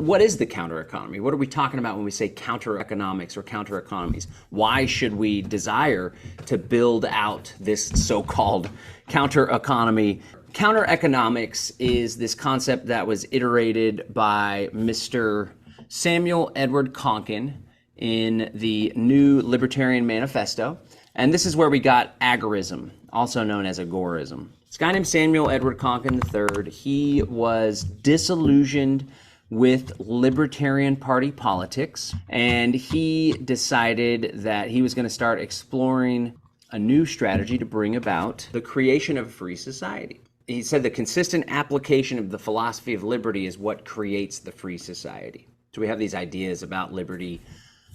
what is the counter economy? What are we talking about when we say counter economics or counter economies? Why should we desire to build out this so-called counter economy? Counter economics is this concept that was iterated by Mr. Samuel Edward Konkin in the new Libertarian Manifesto. And this is where we got agorism, also known as agorism. This guy named Samuel Edward Konkin III, he was disillusioned with Libertarian Party politics, and he decided that he was going to start exploring a new strategy to bring about the creation of a free society. He said the consistent application of the philosophy of liberty is what creates the free society. So we have these ideas about liberty.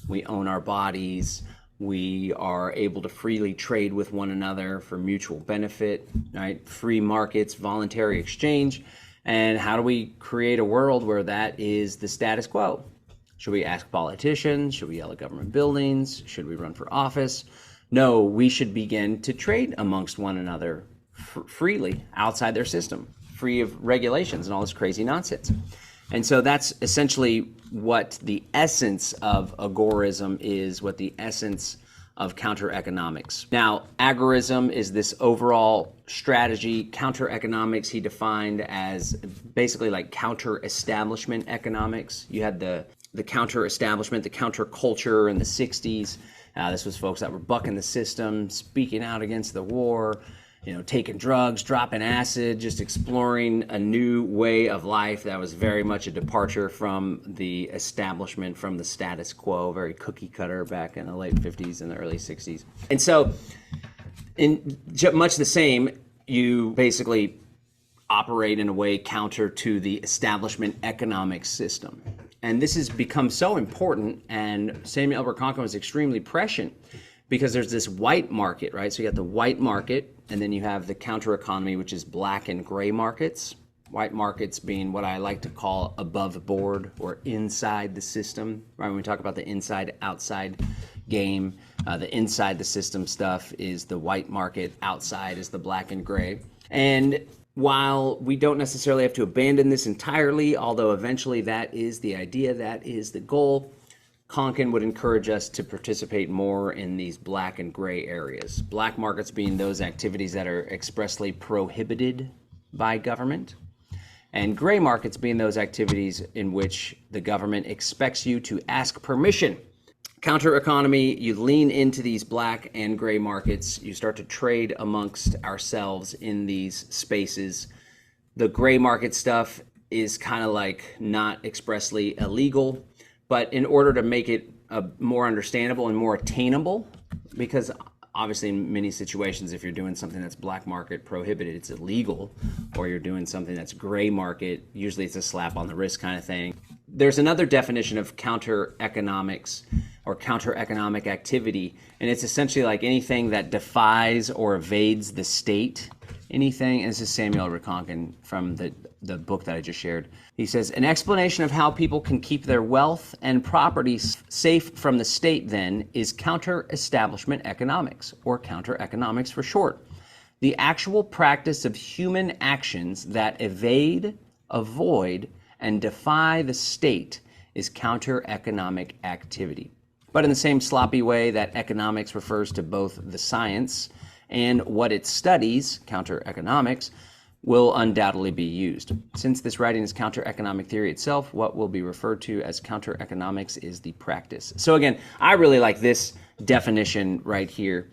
We own our bodies. We are able to freely trade with one another for mutual benefit, right? Free markets, voluntary exchange. And how do we create a world where that is the status quo? Should we ask politicians? Should we yell at government buildings? Should we run for office? No, we should begin to trade amongst one another freely outside their system, free of regulations and all this crazy nonsense. And so that's essentially what the essence of agorism is, what the essence of counter economics. Now, agorism is this overall strategy. Counter economics he defined as basically like counter establishment economics. You had the counter establishment, the counter culture in the 60s. This was folks that were bucking the system, speaking out against the war, taking drugs, dropping acid, just exploring a new way of life that was very much a departure from the establishment, from the status quo, very cookie cutter back in the late 50s and the early 60s. And so in much the same, you basically operate in a way counter to the establishment economic system. And this has become so important, and Samuel Edward Konkin was extremely prescient, because there's this white market, right? So you got the white market, and then you have the counter economy, which is black and gray markets. White markets being what I like to call above board or inside the system, right? When we talk about the inside-outside game, the inside the system stuff is the white market, outside is the black and gray. And while we don't necessarily have to abandon this entirely, although eventually that is the idea, that is the goal, Konkin would encourage us to participate more in these black and gray areas. Black markets being those activities that are expressly prohibited by government, and gray markets being those activities in which the government expects you to ask permission. Counter economy, you lean into these black and gray markets, you start to trade amongst ourselves in these spaces. The gray market stuff is kind of like not expressly illegal, but in order to make it more understandable and more attainable, because obviously in many situations, if you're doing something that's black market prohibited, it's illegal, or you're doing something that's gray market, usually it's a slap on the wrist kind of thing. There's another definition of counter economics or counter economic activity, and it's essentially like anything that defies or evades the state. Anything, and this is Samuel Edward Konkin from the book that I just shared. He says, an explanation of how people can keep their wealth and properties safe from the state, then, is counter-establishment economics, or counter-economics for short. The actual practice of human actions that evade, avoid, and defy the state is counter-economic activity. But in the same sloppy way that economics refers to both the science and what it studies, counter-economics, will undoubtedly be used. Since this writing is counter-economic theory itself, what will be referred to as counter-economics is the practice. So again, I really like this definition right here.